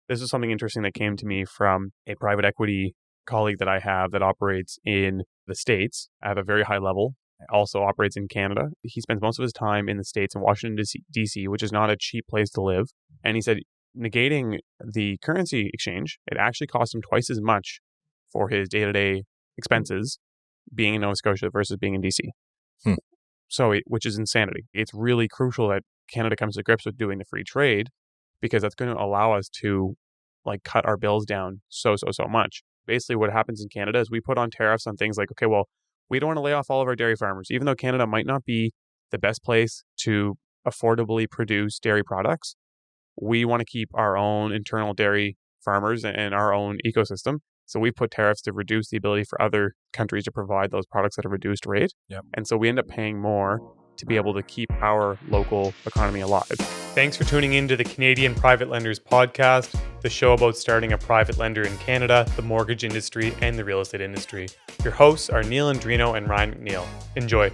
this is something interesting that came to me from a private equity colleague that I have that operates in the States at a very high level, also operates in Canada. He spends most of his time in the States in Washington, D.C., which is not a cheap place to live. And he said, negating the currency exchange, it actually cost him twice as much for his day-to-day expenses being in Nova Scotia versus being in D.C. So, which is insanity. It's really crucial that Canada comes to grips with doing the free trade, because that's going to allow us to cut our bills down so much. Basically, what happens in Canada is we put on tariffs on things like, okay, well, we don't want to lay off all of our dairy farmers, even though Canada might not be the best place to affordably produce dairy products. We want to keep our own internal dairy farmers and our own ecosystem. So we put tariffs to reduce the ability for other countries to provide those products at a reduced rate. Yep. And so we end up paying more to be able to keep our local economy alive. Thanks for tuning in to the Canadian Private Lenders Podcast, the show about starting a private lender in Canada, the mortgage industry, and the real estate industry. Your hosts are Neal Andrino and Ryan and Neal. Enjoy.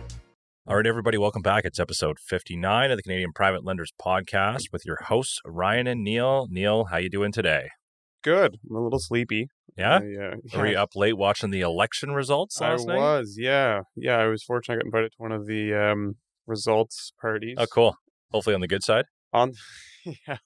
All right, everybody, welcome back. It's episode 59 of the Canadian Private Lenders Podcast with your hosts, Ryan and Neal. Neal, how you doing today? Good. I'm a little sleepy. Yeah? Were you up late watching the election results last night? I was, yeah. Yeah, I was fortunate I got invited to one of the results parties. Oh, cool. Hopefully on the good side? Yeah.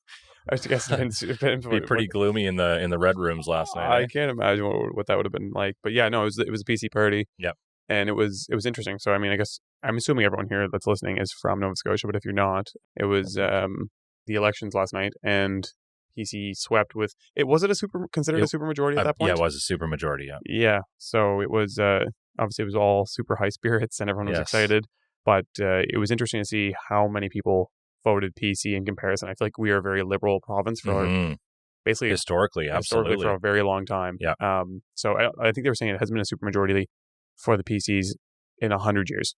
I guess it's been be pretty gloomy in the red rooms last night. I can't imagine what that would have been like. But yeah, no, it was a PC party. Yep. And it was interesting. So, I mean, I guess I'm assuming everyone here that's listening is from Nova Scotia, but if you're not, it was the elections last night, and PC swept with it. Was it considered a super majority at that point? Yeah, it was a super majority. Yeah. Yeah. So it was obviously it was all super high spirits and everyone was excited. But it was interesting to see how many people voted PC in comparison. I feel like we are a very liberal province for basically historically for a very long time. Yeah. So I think they were saying it hasn't been a super majority for the PCs in 100 years.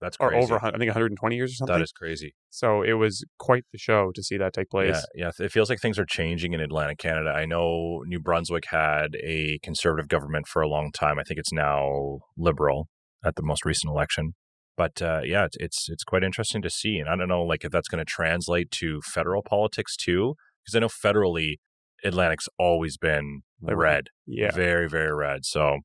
That's crazy. Or over, I think, 120 years or something. That is crazy. So it was quite the show to see that take place. Yeah. It feels like things are changing in Atlantic Canada. I know New Brunswick had a conservative government for a long time. I think it's now liberal at the most recent election. But it's quite interesting to see. And I don't know if that's going to translate to federal politics too, because I know federally Atlantic's always been red. Yeah. Very, very red. So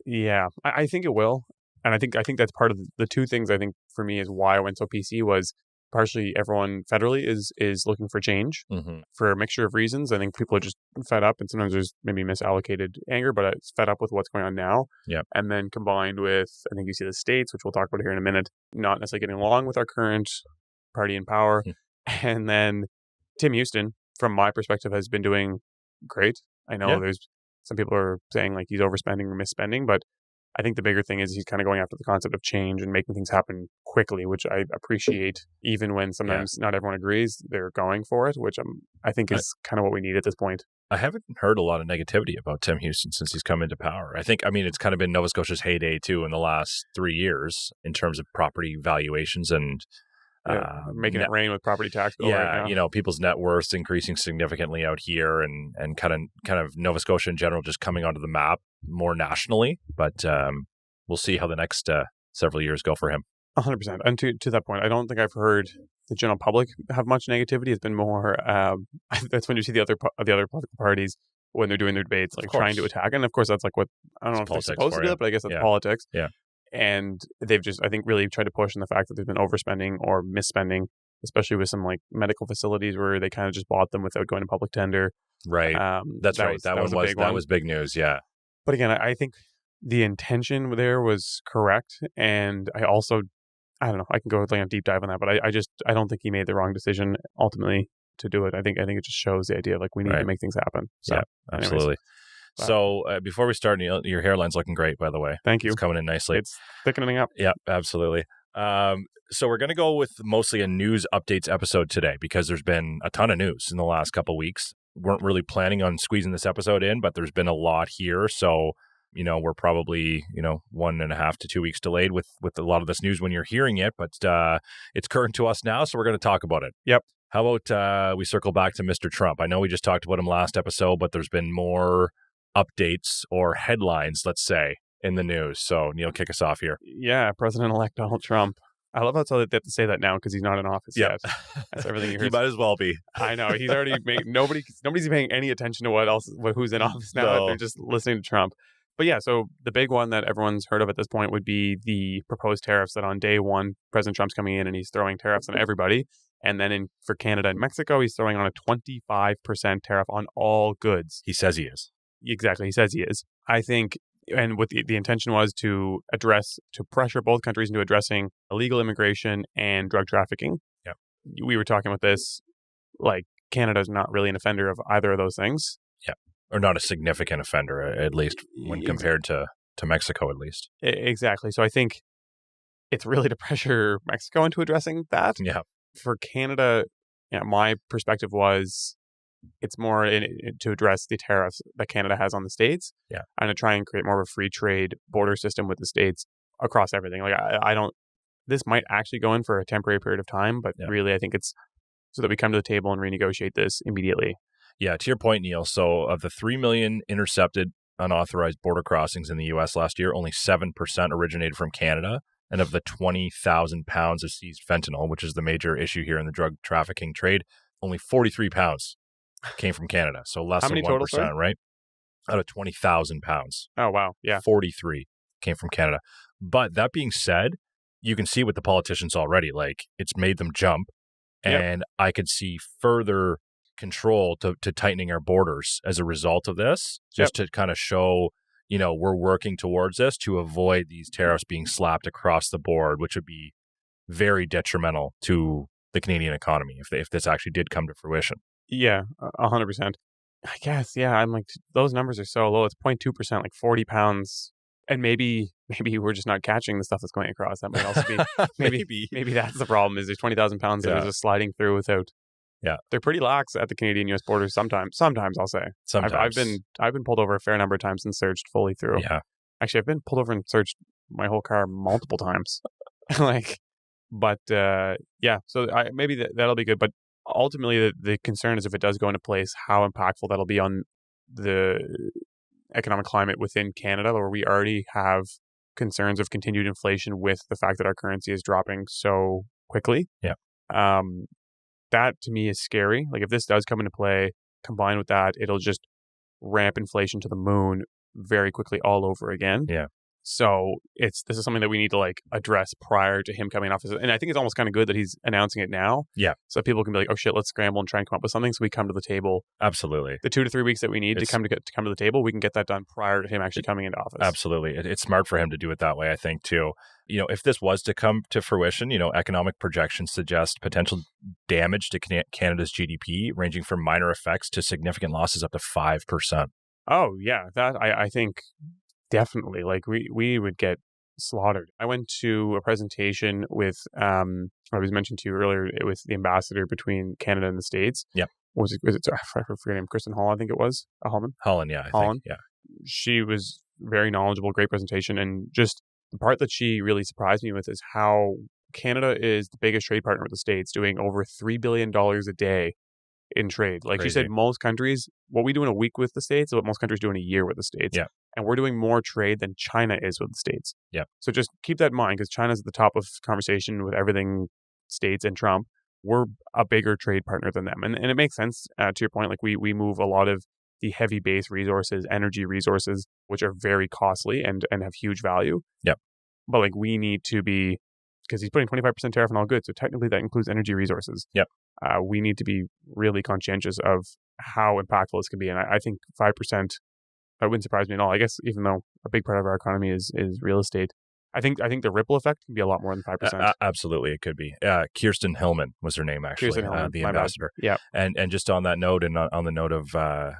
yeah, I think it will. And I think that's part of the two things I think for me is why I went so PC was partially everyone federally is looking for change for a mixture of reasons. I think people are just fed up, and sometimes there's maybe misallocated anger, but it's fed up with what's going on now. Yeah. And then combined with, I think you see the states, which we'll talk about here in a minute, not necessarily getting along with our current party in power. And then Tim Houston, from my perspective, has been doing great. I know there's some people are saying he's overspending or misspending, but I think the bigger thing is he's kind of going after the concept of change and making things happen quickly, which I appreciate, even when sometimes not everyone agrees. They're going for it, which I think is kind of what we need at this point. I haven't heard a lot of negativity about Tim Houston since he's come into power. It's kind of been Nova Scotia's heyday too in the last 3 years in terms of property valuations and making it rain with property tax bill right now. People's net worths increasing significantly out here, and kind of Nova Scotia in general just coming onto the map more nationally. But we'll see how the next several years go for him. 100%. And to that point, I don't think I've heard the general public have much negativity. It's been more that's when you see the other political parties when they're doing their debates trying to attack, and of course that's what I don't know if they're supposed to do it, but I guess that's politics. Yeah. And they've just, I think, really tried to push on the fact that there's been overspending or misspending, especially with some medical facilities where they kind of just bought them without going to public tender. Right. That's right. That was big news. Yeah. But again, I think the intention there was correct. And I also, I don't know, I can go a deep dive on that, but I don't think he made the wrong decision ultimately to do it. I think it just shows the idea of we need to make things happen. So, yeah, absolutely. So before we start, Neal, your hairline's looking great, by the way. Thank you. It's coming in nicely. It's thickening up. Yeah, absolutely. So we're going to go with mostly a news updates episode today because there's been a ton of news in the last couple of weeks. Weren't really planning on squeezing this episode in, but there's been a lot here. So, we're probably, 1.5 to 2 weeks delayed with a lot of this news when you're hearing it, but it's current to us now, so we're going to talk about it. Yep. How about we circle back to Mr. Trump? I know we just talked about him last episode, but there's been more updates or headlines, let's say, in the news. So, Neal, kick us off here. Yeah, President-elect Donald Trump I love how they have to say that now because he's not in office Yeah. yet. That's everything you He heard. might as well be. I know he's already made nobody's paying any attention to who's in office now. No. They're just listening to Trump. But yeah, so the big one that everyone's heard of at this point would be the proposed tariffs that on day one, President Trump's coming in and he's throwing tariffs on everybody. And then for Canada and Mexico, he's throwing on a 25% tariff on all goods. He says he is. Exactly. He says he is. I think, and what the intention was to pressure both countries into addressing illegal immigration and drug trafficking. Yeah. We were talking about this, like Canada's not really an offender of either of those things. Yeah. Or not a significant offender, at least when compared to Mexico, at least. Exactly. So I think it's really to pressure Mexico into addressing that. Yeah. For Canada, my perspective was it's more to address the tariffs that Canada has on the States. Yeah. And to try and create more of a free trade border system with the States across everything. Like I don't, this might actually go in for a temporary period of time, but really I think it's so that we come to the table and renegotiate this immediately. Yeah, to your point, Neil, so of the 3 million intercepted unauthorized border crossings in the U.S. last year, only 7% originated from Canada. And of the 20,000 pounds of seized fentanyl, which is the major issue here in the drug trafficking trade, only 43 pounds came from Canada. So less than 1%, total, right? Out of 20,000 pounds. Oh, wow. Yeah. 43 came from Canada. But that being said, you can see with the politicians already, like it's made them jump. And I could see further control to tightening our borders as a result of this, just to kind of show, we're working towards this to avoid these tariffs being slapped across the board, which would be very detrimental to the Canadian economy if this actually did come to fruition. Yeah, 100%. I guess, I'm like, those numbers are so low. It's 0.2%, like 40 pounds. And maybe we're just not catching the stuff that's going across. That might also be, maybe that's the problem is there's 20,000 pounds that are just sliding through without. Yeah. They're pretty lax at the Canadian-U.S. border sometimes. Sometimes I'll say. Sometimes. I've been pulled over a fair number of times and searched fully through. Yeah. Actually, I've been pulled over and searched my whole car multiple times. So maybe that'll be good. But ultimately, the concern is if it does go into place, how impactful that'll be on the economic climate within Canada, where we already have concerns of continued inflation with the fact that our currency is dropping so quickly. Yeah. That to me is scary. Like if this does come into play, combined with that, it'll just ramp inflation to the moon very quickly all over again. Yeah. So this is something that we need to address prior to him coming in office. And I think it's almost kind of good that he's announcing it now. Yeah. So people can be like, oh shit, let's scramble and try and come up with something. So we come to the table. Absolutely. The 2 to 3 weeks that we need to come to the table, we can get that done prior to him actually coming into office. Absolutely. It's smart for him to do it that way, I think, too. If this was to come to fruition, economic projections suggest potential damage to Canada's GDP ranging from minor effects to significant losses up to 5%. Oh, yeah. That I think definitely. Like we would get slaughtered. I went to a presentation with, I was mentioned to you earlier, with the ambassador between Canada and the States. Yeah. Was it I forget her name, Kristen Hall, I think it was. Hallman? Holland, yeah. I think, yeah. She was very knowledgeable, great presentation. And just the part that she really surprised me with is how Canada is the biggest trade partner with the States, doing over $3 billion a day in trade. Like Crazy. She said, most countries, what we do in a week with the States is what most countries do in a year with the States. Yeah. And we're doing more trade than China is with the States. Yeah. So just keep that in mind because China's at the top of conversation with everything States and Trump. We're a bigger trade partner than them. And it makes sense to your point. Like we move a lot of the heavy base resources, energy resources, which are very costly and have huge value. Yep. But we need to be, because he's putting 25% tariff on all goods. So technically that includes energy resources. Yep. We need to be really conscientious of how impactful this can be. And I think 5%, that wouldn't surprise me at all. I guess even though a big part of our economy is real estate, I think the ripple effect can be a lot more than 5%. Absolutely, it could be. Kirsten Hillman was her name, actually, Kirsten Hillman, the ambassador. Yeah. And just on that note, and on the note of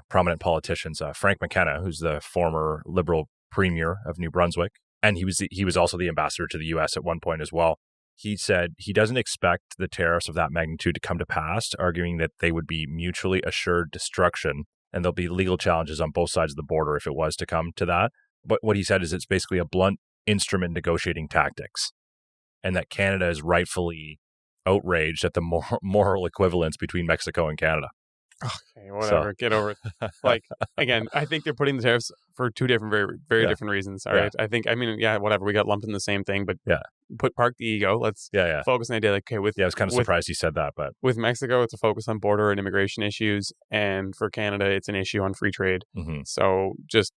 prominent politicians, Frank McKenna, who's the former Liberal Premier of New Brunswick, and he was also the ambassador to the U.S. at one point as well. He said he doesn't expect the tariffs of that magnitude to come to pass, arguing that they would be mutually assured destruction, and there'll be legal challenges on both sides of the border if it was to come to that. But what he said is it's basically a blunt instrument negotiating tactics, and that Canada is rightfully outraged at the moral equivalence between Mexico and Canada. Okay, So, whatever. Get over it. Like, again, I think they're putting the tariffs for two different, very, very yeah, different reasons. All yeah, right. I mean, yeah, whatever. We got lumped in the same thing, but yeah, park the ego. Let's yeah, yeah. focus on the idea. Like, okay, Yeah, I was kind of surprised he said that, but with Mexico, it's a focus on border and immigration issues, and for Canada, it's an issue on free trade. mhm. So just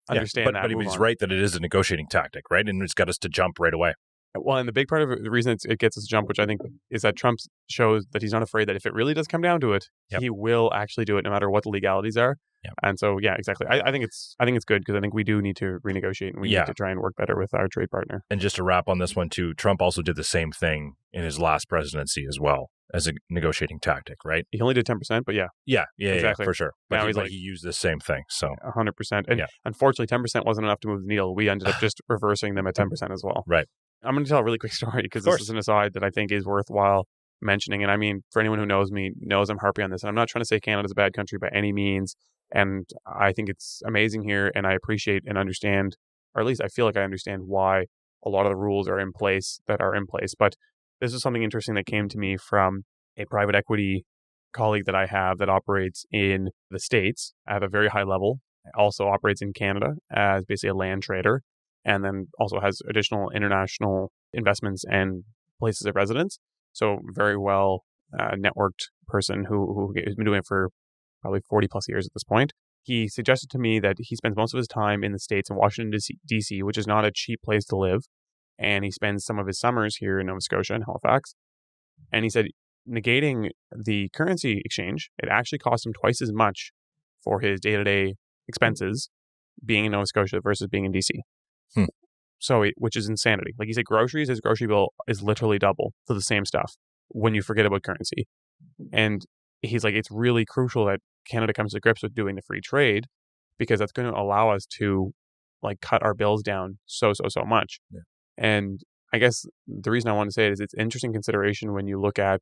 Yeah, understand but that. Move he's on. right that it is a negotiating tactic, right? And it's got us to jump right away. Well, and the big part of it, the reason it gets us to jump, which I think is that Trump shows that he's not afraid that if it really does come down to it, Yep. he will actually do it, no matter what the legalities are. Yep. And so, yeah, exactly. I think it's good because I think we do need to renegotiate and we need to try and work better with our trade partner. And just to wrap on this one too, Trump also did the same thing in his last presidency as well as a negotiating tactic, right? He only did 10%, but yeah, Yeah, exactly. for sure. But Now he, he used the same thing. So 100%. And unfortunately, 10% wasn't enough to move the needle. We ended up just reversing them at 10% as well. Right. I'm going to tell a really quick story because this is an aside that I think is worthwhile mentioning. And I mean, for anyone who knows me, knows I'm harping on this. And I'm not trying to say Canada's a bad country by any means. And I think it's amazing here. And I appreciate and understand, or at least I feel like I understand why a lot of the rules are in place that are in place. But this is something interesting that came to me from a private equity colleague that I have that operates in the States at a very high level, also operates in Canada as basically a land trader, and then also has additional international investments and places of residence. So very well networked person who has been doing it for probably 40 plus years at this point. He suggested to me that he spends most of his time in the States in Washington, D.C., which is not a cheap place to live. And he spends some of his summers here in Nova Scotia and Halifax. And he said, negating the currency exchange, it actually cost him twice as much for his day-to-day expenses being in Nova Scotia versus being in DC. So, which is insanity. Like he said, groceries, his grocery bill is literally double for the same stuff when you forget about currency. And he's like, it's really crucial that Canada comes to grips with doing the free trade because that's going to allow us to like cut our bills down so much. Yeah. And I guess the reason I want to say it is it's interesting consideration when you look at,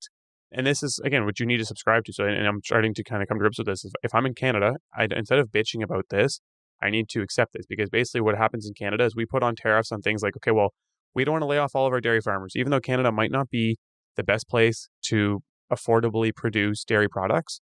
and this is, again, what you need to subscribe to. So, and I'm starting to kind of come to grips with this. If I'm in Canada, instead of bitching about this, I need to accept this because basically what happens in Canada is we put on tariffs on things like, okay, well, we don't want to lay off all of our dairy farmers, even though Canada might not be the best place to affordably produce dairy products.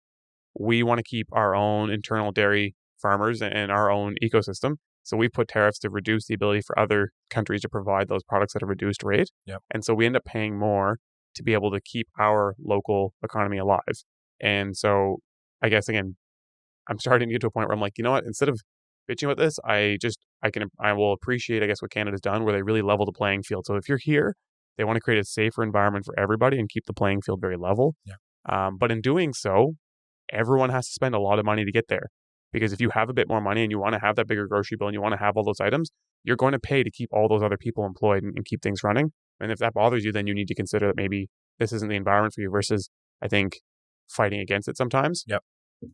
We want to keep our own internal dairy farmers and our own ecosystem. So we put tariffs to reduce the ability for other countries to provide those products at a reduced rate. Yep. And so we end up paying more to be able to keep our local economy alive. And so I guess, again, I'm starting to get to a point where I'm like, you know what, instead of bitching about this, I will appreciate, I guess, what Canada's done where they really level the playing field. So if you're here, they want to create a safer environment for everybody and keep the playing field very level. Yeah. But in doing so, everyone has to spend a lot of money to get there. Because if you have a bit more money and you want to have that bigger grocery bill and you want to have all those items, you're going to pay to keep all those other people employed and keep things running. And if that bothers you, then you need to consider that maybe this isn't the environment for you versus, I think, fighting against it sometimes. Yep.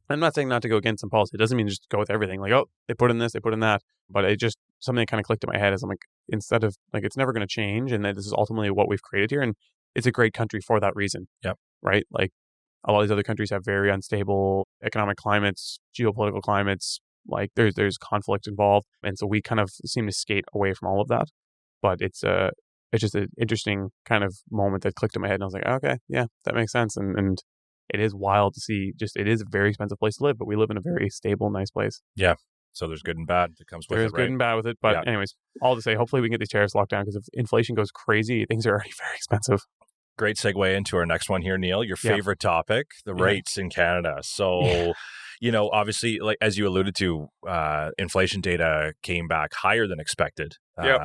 I'm not saying not to go against some policy. It doesn't mean just go with everything. Like, oh, they put in this, they put in that. But it just, something that kind of clicked in my head is I'm like, instead of, like, it's never going to change. And that this is ultimately what we've created here. And it's a great country for that reason. Yep. Right? Like, a lot of these other countries have very unstable economic climates, geopolitical climates. Like there's conflict involved. And so we kind of seem to skate away from all of that. But it's just an interesting kind of moment that clicked in my head. And I was like, okay, yeah, that makes sense. And it is wild to see it is a very expensive place to live, but we live in a very stable, nice place. Yeah. So there's good and bad that comes with it, There's good and bad with it. But anyways, all to say, hopefully we can get these tariffs locked down because if inflation goes crazy, things are already very expensive. Great segue into our next one here, Neal. Your favorite topic, the rates in Canada. So, obviously, like as you alluded to, inflation data came back higher than expected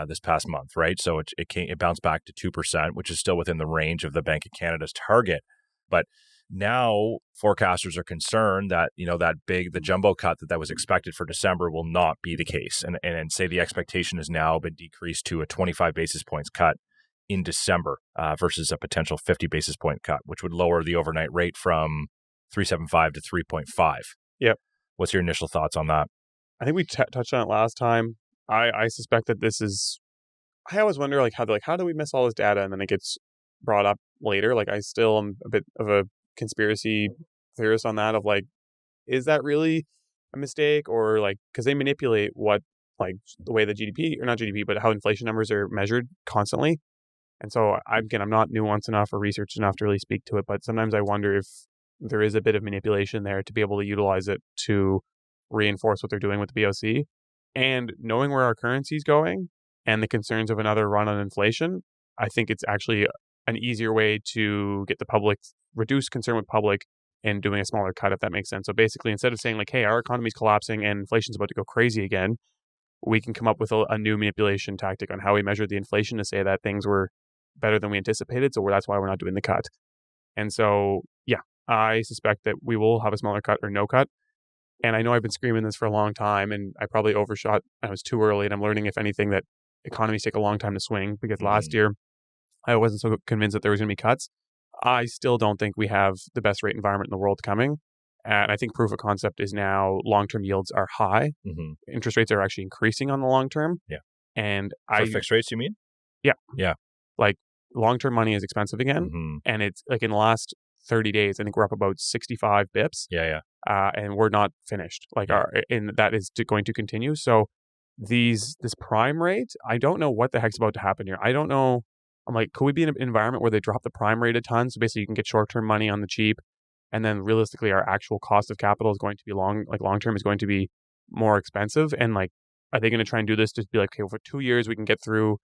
this past month, right? So it bounced back to 2%, which is still within the range of the Bank of Canada's target. But now forecasters are concerned that, the jumbo cut that was expected for December will not be the case. And say the expectation has now been decreased to a 25 basis points cut in December versus a potential 50 basis point cut, which would lower the overnight rate from 3.75 to 3.5. Yep. What's your initial thoughts on that? I think we touched on it last time. I suspect that this is, I always wonder how do we miss all this data and then it gets brought up later? Like I still am a bit of a conspiracy theorist on that of like, is that really a mistake or like, because they manipulate what, like the way the GDP, or not GDP, but how inflation numbers are measured constantly. And so I'm not nuanced enough or researched enough to really speak to it, but sometimes I wonder if there is a bit of manipulation there to be able to utilize it to reinforce what they're doing with the BOC. And knowing where our currency is going and the concerns of another run on inflation, I think it's actually an easier way to get the public, reduce concern with public and doing a smaller cut, if that makes sense. So basically, instead of saying like, hey, our economy's collapsing and inflation's about to go crazy again, we can come up with a new manipulation tactic on how we measure the inflation to say that things were better than we anticipated. So that's why we're not doing the cut. And so, yeah, I suspect that we will have a smaller cut or no cut. And I know I've been screaming this for a long time, and I probably overshot. I was too early, and I'm learning, if anything, that economies take a long time to swing, because last year I wasn't so convinced that there was going to be cuts. I still don't think we have the best rate environment in the world coming. And I think proof of concept is now long-term yields are high. Interest rates are actually increasing on the long term. Yeah. And For fixed rates, you mean? Yeah. Yeah. Like, long-term money is expensive again. And it's like in the last 30 days, I think we're up about 65 bips. Yeah. And we're not finished. And that is going to continue. So this prime rate, I don't know what the heck's about to happen here. I don't know. I'm like, could we be in an environment where they drop the prime rate a ton? So basically you can get short-term money on the cheap. And then realistically, our actual cost of capital is going to be long-term is going to be more expensive. And like, are they going to try and do this to be like, okay, well, for 2 years, we can get through,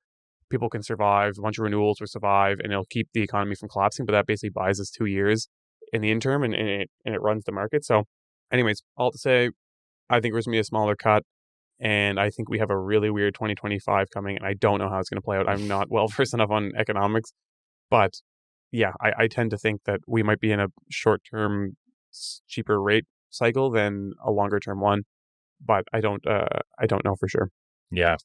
people can survive, a bunch of renewals will survive, and it'll keep the economy from collapsing. But that basically buys us 2 years in the interim, and it runs the market. So anyways, all to say, I think there's going to be a smaller cut. And I think we have a really weird 2025 coming, and I don't know how it's going to play out. I'm not well versed enough on economics, but yeah, I tend to think that we might be in a short-term, cheaper rate cycle than a longer-term one, but I don't know for sure. Yeah.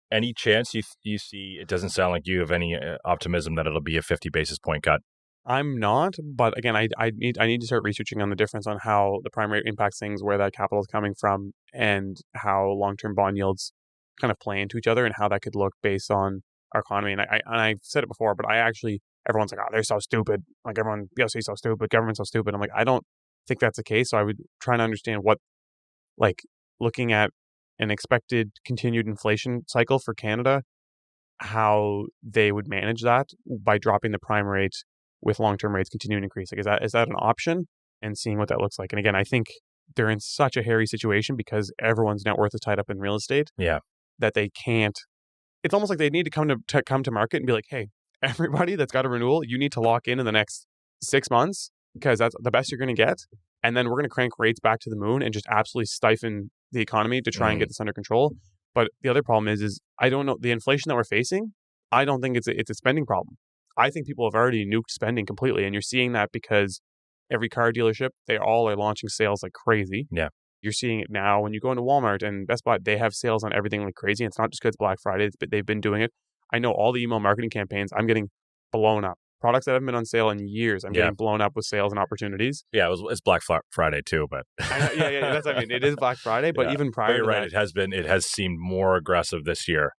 Any chance you see? It doesn't sound like you have any optimism that it'll be a 50 basis point cut. I'm not, but again, I need to start researching on the difference on how the prime rate impacts things, where that capital is coming from, and how long-term bond yields kind of play into each other, and how that could look based on our economy. And I've said it before, but everyone's like, oh, they're so stupid. Like, everyone, BOC is so stupid, government's so stupid. I'm like, I don't think that's the case. So I would try to understand what, like, looking at an expected continued inflation cycle for Canada, how they would manage that by dropping the prime rate with long-term rates continuing to increase. Like, is that an option? And seeing what that looks like. And again, I think they're in such a hairy situation because everyone's net worth is tied up in real estate. Yeah. That they can't. It's almost like they need to come to market and be like, hey, everybody that's got a renewal, you need to lock in the next 6 months, because that's the best you're going to get. And then we're going to crank rates back to the moon and just absolutely stifle the economy to try and get this under control. But the other problem is I don't know, the inflation that we're facing, I don't think it's a spending problem. I think people have already nuked spending completely. And you're seeing that because every car dealership, they all are launching sales like crazy. Yeah. You're seeing it now when you go into Walmart and Best Buy, they have sales on everything like crazy. And it's not just because it's Black Friday, but they've been doing it. I know all the email marketing campaigns, I'm getting blown up. Products that haven't been on sale in years, I'm getting blown up with sales and opportunities. Yeah, it's Black Friday too, but yeah, that's what I mean. It is Black Friday, but even prior to right, that, it has seemed more aggressive this year.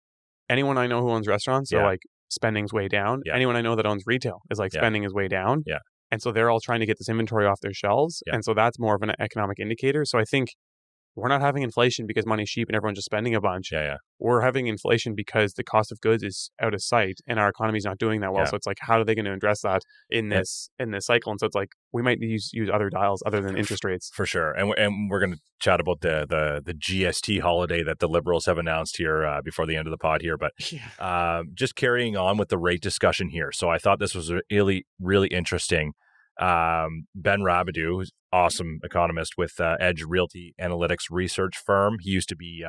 Anyone I know who owns restaurants, so like spending's way down. Yeah. Anyone I know that owns retail is like spending is way down. Yeah. And so they're all trying to get this inventory off their shelves. Yeah. And so that's more of an economic indicator. So I think we're not having inflation because money's cheap and everyone's just spending a bunch. Yeah. We're having inflation because the cost of goods is out of sight and our economy's not doing that well. Yeah. So it's like, how are they going to address that in this cycle? And so it's like, we might use other dials other than interest rates. For sure. And we're going to chat about the GST holiday that the Liberals have announced here before the end of the pod here. But just carrying on with the rate discussion here. So I thought this was really, really interesting. Ben Rabideau, who's awesome economist with Edge Realty Analytics research firm. He used to be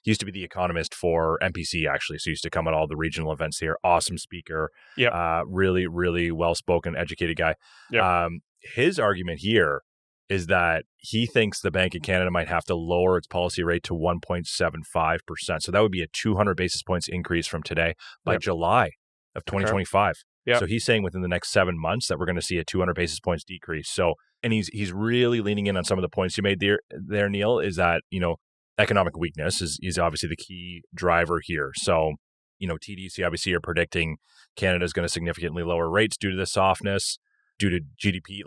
the economist for MPC, actually. So he used to come at all the regional events here. Awesome speaker. Yeah. Really, really well-spoken, educated guy. Yep. His argument here is that he thinks the Bank of Canada might have to lower its policy rate to 1.75%. So that would be a 200 basis points increase from today by July of 2025. Yep. So he's saying within the next 7 months that we're going to see a 200 basis points decrease. So, and he's really leaning in on some of the points you made there, Neal, is that, economic weakness is obviously the key driver here. So, TDC obviously are predicting Canada is going to significantly lower rates due to the softness, due to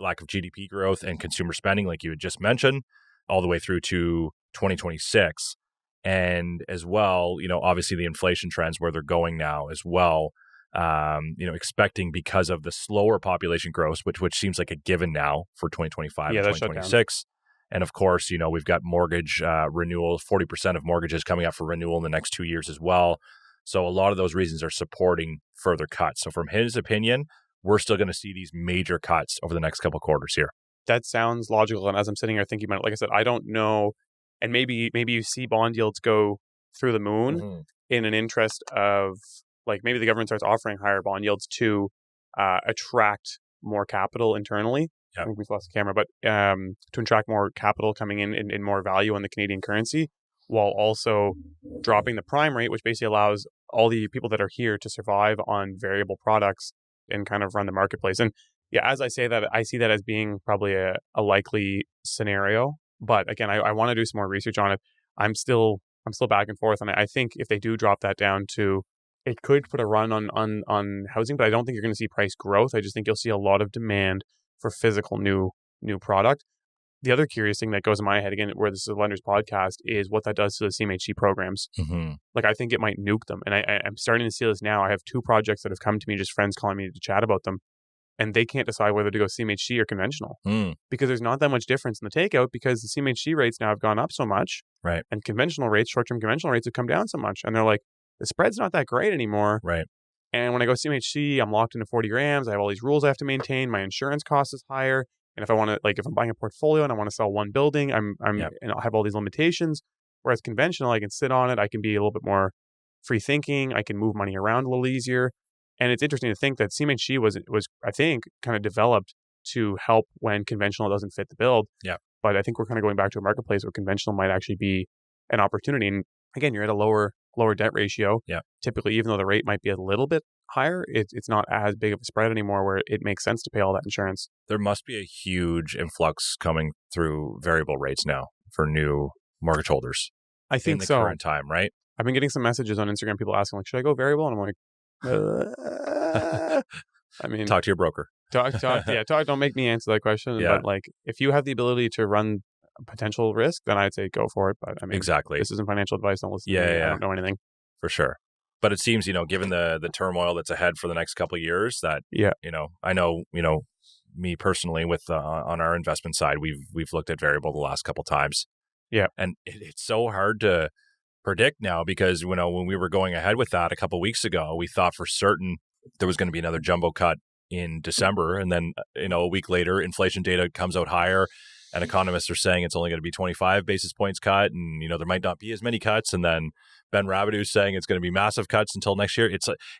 lack of GDP growth and consumer spending, like you had just mentioned, all the way through to 2026. And as well, obviously the inflation trends where they're going now as well. expecting because of the slower population growth, which seems like a given now for 2025 and that shut down. 2026. And of course, we've got mortgage renewal, 40% of mortgages coming up for renewal in the next 2 years as well. So a lot of those reasons are supporting further cuts. So from his opinion, we're still going to see these major cuts over the next couple of quarters here. That sounds logical. And as I'm sitting here thinking about it, like I said, I don't know. And maybe you see bond yields go through the moon in an interest of, like, maybe the government starts offering higher bond yields to attract more capital internally. Yep. I think we've lost the camera, but to attract more capital coming in more value on the Canadian currency, while also dropping the prime rate, which basically allows all the people that are here to survive on variable products and kind of run the marketplace. And yeah, as I say that, I see that as being probably a likely scenario. But again, I want to do some more research on it. I'm still back and forth. And I think if they do drop that down to, it could put a run on housing, but I don't think you're going to see price growth. I just think you'll see a lot of demand for physical new product. The other curious thing that goes in my head, again, where this is a lender's podcast, is what that does to the CMHC programs. Like, I think it might nuke them. And I'm starting to see this now. I have 2 projects that have come to me, just friends calling me to chat about them. And they can't decide whether to go CMHC or conventional because there's not that much difference in the takeout, because the CMHC rates now have gone up so much. Right. And conventional rates, short-term conventional rates, have come down so much. And they're like, the spread's not that great anymore. Right. And when I go CMHC, I'm locked into 40 grams. I have all these rules I have to maintain. My insurance cost is higher. And if I want to, like, if I'm buying a portfolio and I want to sell one building, and I'll have all these limitations. Whereas conventional, I can sit on it. I can be a little bit more free thinking. I can move money around a little easier. And it's interesting to think that CMHC was I think, kind of developed to help when conventional doesn't fit the build. Yeah. But I think we're kind of going back to a marketplace where conventional might actually be an opportunity. And again, you're at a lower debt ratio. Yeah. Typically, even though the rate might be a little bit higher, it's not as big of a spread anymore where it makes sense to pay all that insurance. There must be a huge influx coming through variable rates now for new mortgage holders. I think in the so. current time, right? I've been getting some messages on Instagram, people asking, like, should I go variable? And I'm like, I mean, talk to your broker. Talk. Don't make me answer that question. Yeah. But, like, if you have the ability to run potential risk, then I'd say go for it. But I mean, exactly. This isn't financial advice. Don't listen to me. I don't know anything. For sure. But it seems, given the turmoil that's ahead for the next couple of years, that I know, me personally, with on our investment side, we've looked at variable the last couple times. Yeah. And it's so hard to predict now because, when we were going ahead with that a couple of weeks ago, we thought for certain there was going to be another jumbo cut in December. And then, a week later, inflation data comes out higher and economists are saying it's only going to be 25 basis points cut. And, there might not be as many cuts. And then Ben Rabideau's saying it's going to be massive cuts until next year.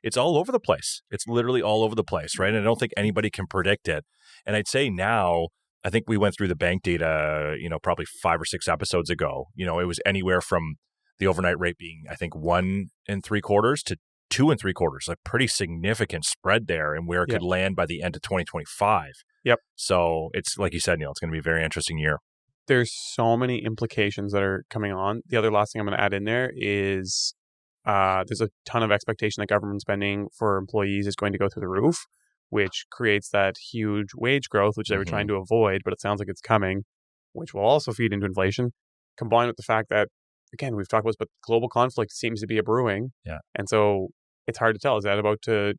It's all over the place. It's literally all over the place, right? And I don't think anybody can predict it. And I'd say now, I think we went through the bank data, probably 5 or 6 episodes ago. It was anywhere from the overnight rate being, I think, 1 3/4 to 2 3/4, like pretty significant spread there, and where it could land by the end of 2025. Yep. So it's like you said, Neal, it's going to be a very interesting year. There's so many implications that are coming on. The other last thing I'm going to add in there is there's a ton of expectation that government spending for employees is going to go through the roof, which creates that huge wage growth, which they were trying to avoid, but it sounds like it's coming, which will also feed into inflation, combined with the fact that, again, we've talked about this, but global conflict seems to be a brewing. Yeah. And so it's hard to tell. Is that about to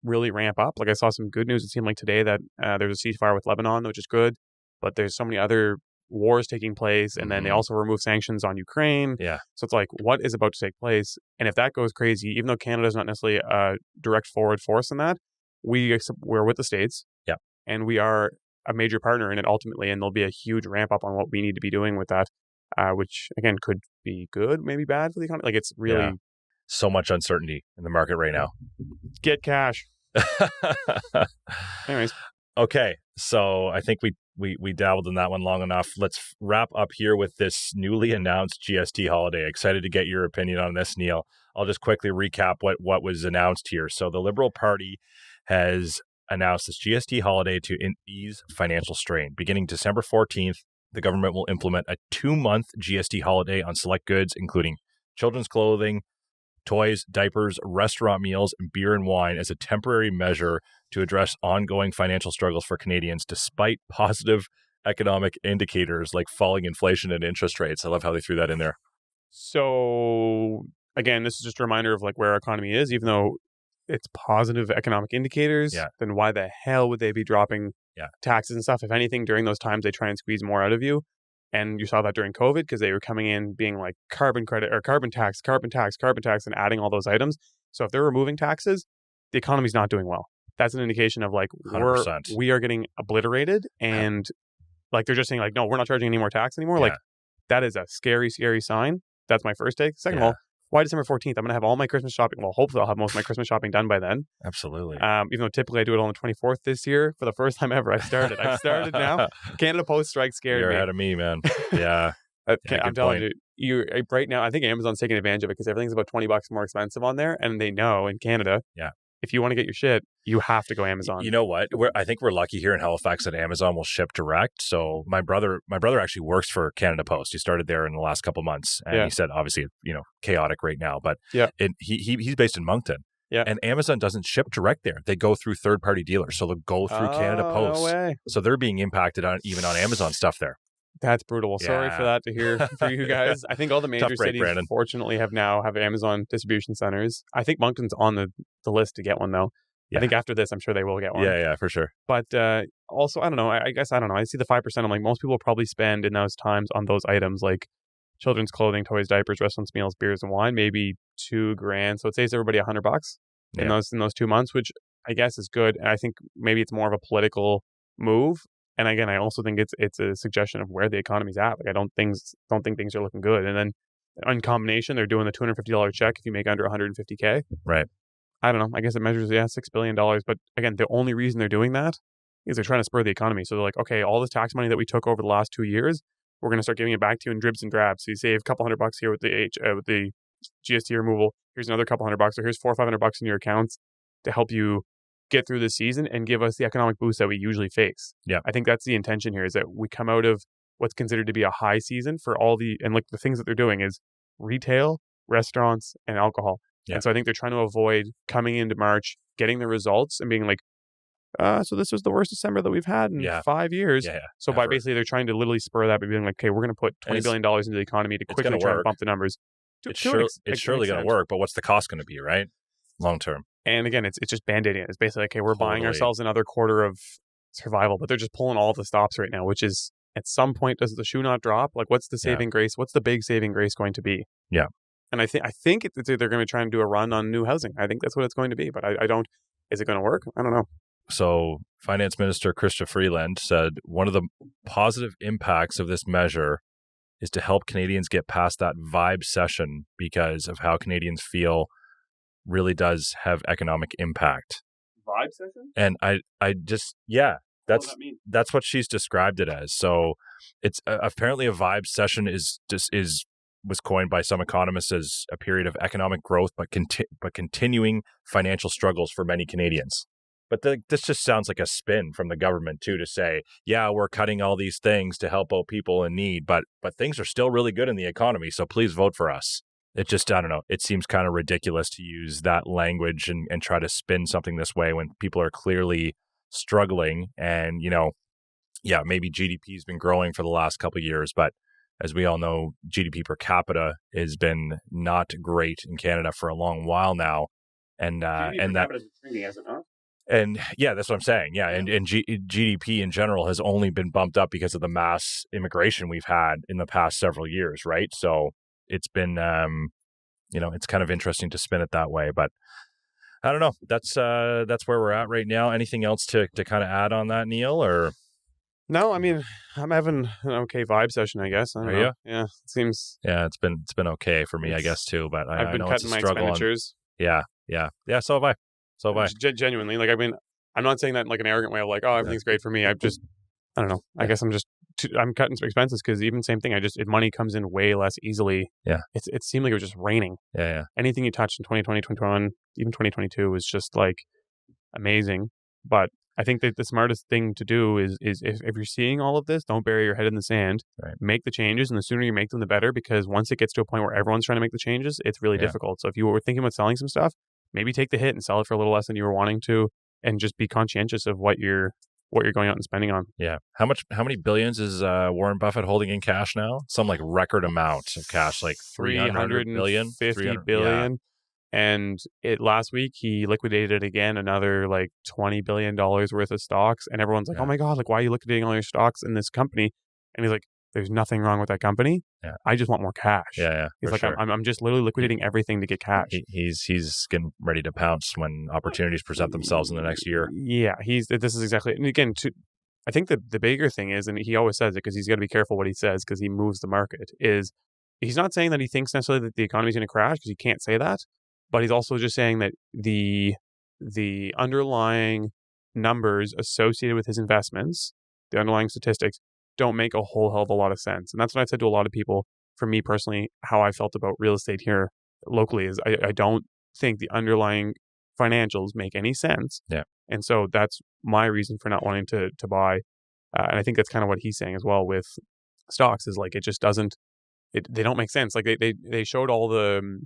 really ramp up? Like, I saw some good news. It seemed like today that there's a ceasefire with Lebanon, which is good, but there's so many other wars taking place. And then they also remove sanctions on Ukraine. Yeah. So it's like, what is about to take place? And if that goes crazy, even though Canada's not necessarily a direct forward force in that, we're with the States. Yeah. And we are a major partner in it ultimately. And there'll be a huge ramp up on what we need to be doing with that, which, again, could be good, maybe bad for the economy. Like, it's really so much uncertainty in the market right now. Get cash. Anyways. Okay. So I think we dabbled in that one long enough. Let's wrap up here with this newly announced GST holiday. Excited to get your opinion on this, Neal. I'll just quickly recap what was announced here. So the Liberal Party has announced this GST holiday to ease financial strain. Beginning December 14th, the government will implement a 2-month GST holiday on select goods, including children's clothing, toys, diapers, restaurant meals, and beer and wine as a temporary measure to address ongoing financial struggles for Canadians, despite positive economic indicators like falling inflation and interest rates. I love how they threw that in there. So, again, this is just a reminder of, like, where our economy is, even though it's positive economic indicators, Yeah. then why the hell would they be dropping taxes and stuff? If anything, during those times, they try and squeeze more out of you. And you saw that during COVID because they were coming in being like carbon credit or carbon tax, and adding all those items. So if they're removing taxes, the economy's not doing well. That's an indication of like 100%. we are getting obliterated, and like they're just saying like, no, we're not charging any more tax anymore. Like that is a scary, scary sign. That's my first take. Second of all, why December 14th? I'm going to have all my Christmas shopping. Well, hopefully I'll have most of my Christmas shopping done by then. Absolutely. Even though typically I do it on the 24th this year for the first time ever. I've started now. Canada Post strike scared me. You're ahead of me, man. Yeah. I'm telling you, right now, I think Amazon's taking advantage of it because everything's about $20 more expensive on there. And they know in Canada, if you want to get your shit, you have to go Amazon. You know what? I think we're lucky here in Halifax that Amazon will ship direct. So my brother actually works for Canada Post. He started there in the last couple months, and he said, obviously, chaotic right now, but he's based in Moncton. Yeah. And Amazon doesn't ship direct there. They go through third-party dealers. So they'll go through Canada Post. No way. So they're being impacted even on Amazon stuff there. That's brutal. Sorry for that to hear for you guys. I think all the major cities, fortunately, have Amazon distribution centers. I think Moncton's on the list to get one, though. I think after this, I'm sure they will get one. Yeah, for sure. But also, I don't know. I guess, I don't know. I see the 5%. I'm like, most people probably spend in those times on those items like children's clothing, toys, diapers, restaurants, meals, beers, and wine, maybe $2,000. So it saves everybody $100 in those 2 months, which I guess is good. And I think maybe it's more of a political move. And again, I also think it's a suggestion of where the economy's at. Like I don't think things are looking good. And then in combination, they're doing the $250 check if you make under $150K. Right. I don't know. I guess it measures $6 billion. But again, the only reason they're doing that is they're trying to spur the economy. So they're like, okay, all this tax money that we took over the last 2 years, we're going to start giving it back to you in dribs and drabs. So you save a couple $100 here with the GST removal. Here's another couple $100, or here's $400 or $500 in your accounts to help you get through the season and give us the economic boost that we usually face. Yeah, I think that's the intention here, is that we come out of what's considered to be a high season for the things that they're doing is retail, restaurants, and alcohol. Yeah. And so I think they're trying to avoid coming into March, getting the results and being like, so this was the worst December that we've had in 5 years. Yeah, so by basically they're trying to literally spur that by being like, okay, we're going to put $20 billion into the economy to quickly try to bump the numbers. It's surely going to work, but what's the cost going to be, right? Long term. And again, it's just band-aiding it. It's basically, okay, we're buying ourselves another quarter of survival, but they're just pulling all the stops right now, which is, at some point, does the shoe not drop? Like, what's the saving grace? What's the big saving grace going to be? Yeah. And I think they're going to try and do a run on new housing. I think that's what it's going to be, but I don't, is it going to work? I don't know. So Finance Minister Chrystia Freeland said one of the positive impacts of this measure is to help Canadians get past that vibe session because of how Canadians feel really does have economic impact. Vibe session? And I just, that's what she's described it as. So it's apparently a vibe session was coined by some economists as a period of economic growth, but continuing financial struggles for many Canadians. But this just sounds like a spin from the government too, to say, yeah, we're cutting all these things to help out people in need, but things are still really good in the economy, so please vote for us. It just, I don't know, it seems kind of ridiculous to use that language and try to spin something this way when people are clearly struggling. And, maybe GDP has been growing for the last couple of years, but as we all know, GDP per capita has been not great in Canada for a long while now. And GDP per capita is shrinking, has it not? And yeah, that's what I'm saying. Yeah. And GDP in general has only been bumped up because of the mass immigration we've had in the past several years. Right. So it's been, it's kind of interesting to spin it that way, but I don't know. That's where we're at right now. Anything else to kind of add on that, Neal, or? No, I mean, I'm having an okay vibe session, I guess. I don't know. Yeah. It seems. Yeah. It's been okay for me, I guess too, but I've been cutting my expenditures. Yeah. So have I. Genuinely, like, I mean, I'm not saying that in like an arrogant way of like, oh, everything's great for me. I don't know. I guess I'm cutting some expenses because even same thing. If money comes in way less easily. Yeah. It seemed like it was just raining. Yeah. Anything you touched in 2020, 2021, even 2022 was just like amazing. But I think that the smartest thing to do is if you're seeing all of this, don't bury your head in the sand. Right. Make the changes, and the sooner you make them, the better. Because once it gets to a point where everyone's trying to make the changes, it's really difficult. So if you were thinking about selling some stuff, maybe take the hit and sell it for a little less than you were wanting to, and just be conscientious of what you're going out and spending on. Yeah. How many billions is Warren Buffett holding in cash now? Some like record amount of cash, like 300 billion, 50 billion. And last week he liquidated again another like $20 billion worth of stocks. And everyone's like, Yeah. oh my God, like why are you liquidating all your stocks in this company? And he's like, there's nothing wrong with that company. Yeah. I just want more cash. Yeah, He's for like, sure. I'm just literally liquidating everything to get cash. He's getting ready to pounce when opportunities present themselves in the next year. Yeah, this is exactly. And again, I think the bigger thing is, and he always says it because he's got to be careful what he says because he moves the market. Is he's not saying that he thinks necessarily that the economy is going to crash because he can't say that, but he's also just saying that the underlying numbers associated with his investments, the underlying statistics, don't make a whole hell of a lot of sense. And that's what I've said to a lot of people. For me personally, how I felt about real estate here locally is I don't think the underlying financials make any sense. Yeah. And so that's my reason for not wanting to buy. And I think that's kind of what he's saying as well with stocks is like, it just doesn't, they don't make sense. Like they showed all the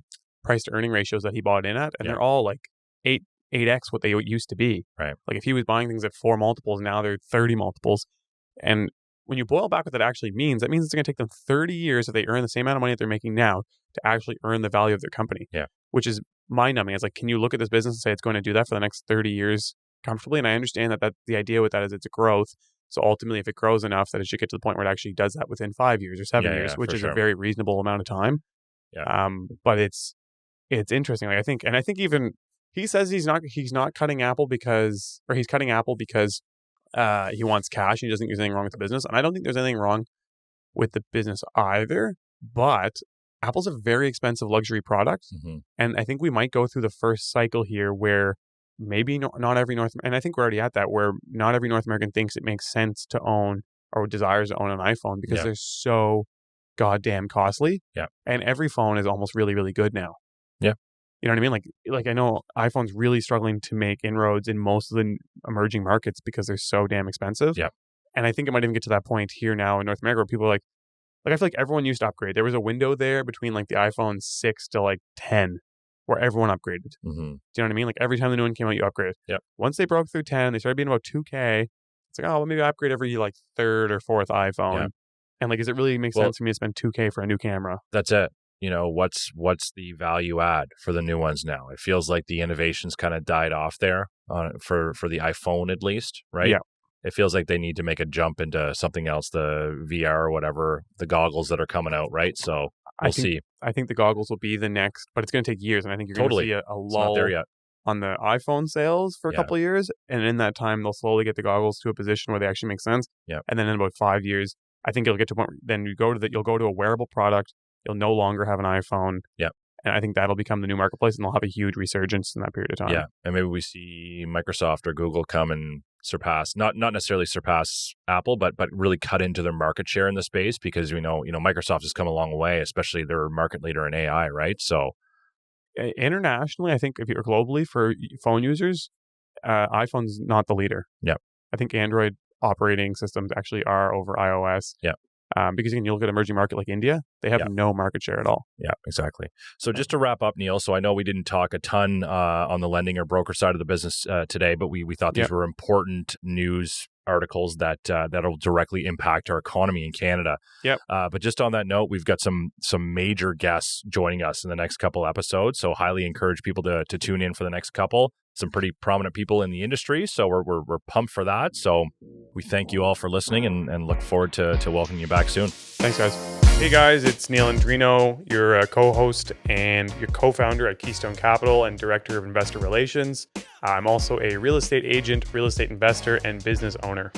price to earning ratios that he bought in at, and they're all like 8x what they used to be. Right. Like if he was buying things at 4 multiples, now they're 30 multiples. And when you boil back what that actually means, that means it's going to take them 30 years if they earn the same amount of money that they're making now to actually earn the value of their company. Yeah. Which is mind-numbing. It's like, can you look at this business and say it's going to do that for the next 30 years comfortably? And I understand that the idea with that is it's a growth. So ultimately, if it grows enough, that it should get to the point where it actually does that within 5 years or 7 years, which is a very reasonable amount of time. Yeah. But it's interesting. Like I think even he says he's not cutting Apple because he's cutting Apple because he wants cash and he doesn't think there's anything wrong with the business. And I don't think there's anything wrong with the business either. But Apple's a very expensive luxury product. Mm-hmm. And I think we might go through the first cycle here where maybe not every and I think we're already at that, where not every North American thinks it makes sense to own or desires to own an iPhone because they're so goddamn costly. Yeah. And every phone is almost really, really good now. Yeah. You know what I mean? Like I know iPhone's really struggling to make inroads in most of the emerging markets because they're so damn expensive. Yeah. And I think it might even get to that point here now in North America where people are like I feel like everyone used to upgrade. There was a window there between like the iPhone 6 to like 10 where everyone upgraded. Mm-hmm. Do you know what I mean? Like every time the new one came out, you upgraded. Yeah. Once they broke through 10, they started being about 2K. It's like, oh, well, maybe I upgrade every like third or fourth iPhone. Yeah. And like, does it really make sense for me to spend 2K for a new camera? That's it. You know, what's the value add for the new ones now? It feels like the innovations kind of died off there for the iPhone at least, right? Yeah. It feels like they need to make a jump into something else, the VR or whatever, the goggles that are coming out, right? So we'll see. I think the goggles will be the next, but it's going to take years. And I think you're going to see a lull there yet. On the iPhone sales for a couple of years. And in that time, they'll slowly get the goggles to a position where they actually make sense. Yeah. And then in about 5 years, I think it'll get to a point where then you'll go to a wearable product. You'll no longer have an iPhone. Yeah. And I think that'll become the new marketplace and they'll have a huge resurgence in that period of time. Yeah. And maybe we see Microsoft or Google come and surpass, not necessarily surpass Apple, but really cut into their market share in the space because we know, Microsoft has come a long way, especially their market leader in AI, right? So internationally, I think if you're globally for phone users, iPhone's not the leader. Yeah. I think Android operating systems actually are over iOS. Yeah. Because again, you look at emerging market like India, they have no market share at all. Yeah, exactly. So just to wrap up, Neal, so I know we didn't talk a ton on the lending or broker side of the business today, but we thought these were important news articles that'll directly impact our economy in Canada. Yep. But just on that note, we've got some major guests joining us in the next couple episodes. So highly encourage people to tune in for the next couple. Some pretty prominent people in the industry. So we're pumped for that. So we thank you all for listening and look forward to welcoming you back soon. Thanks, guys. Hey, guys, it's Neal Andrino, your co-host and your co-founder at Keystone Capital and Director of Investor Relations. I'm also a real estate agent, real estate investor, and business owner.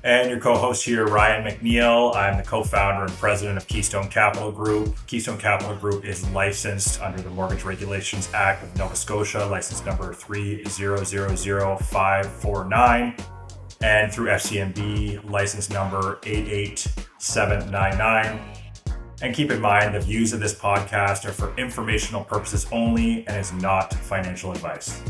And your co-host here, Ryan McNeil. I'm the co-founder and president of Keystone Capital Group. Keystone Capital Group is licensed under the Mortgage Regulations Act of Nova Scotia, license number 3000549, and through FCMB, license number 88799. And keep in mind, the views of this podcast are for informational purposes only and is not financial advice.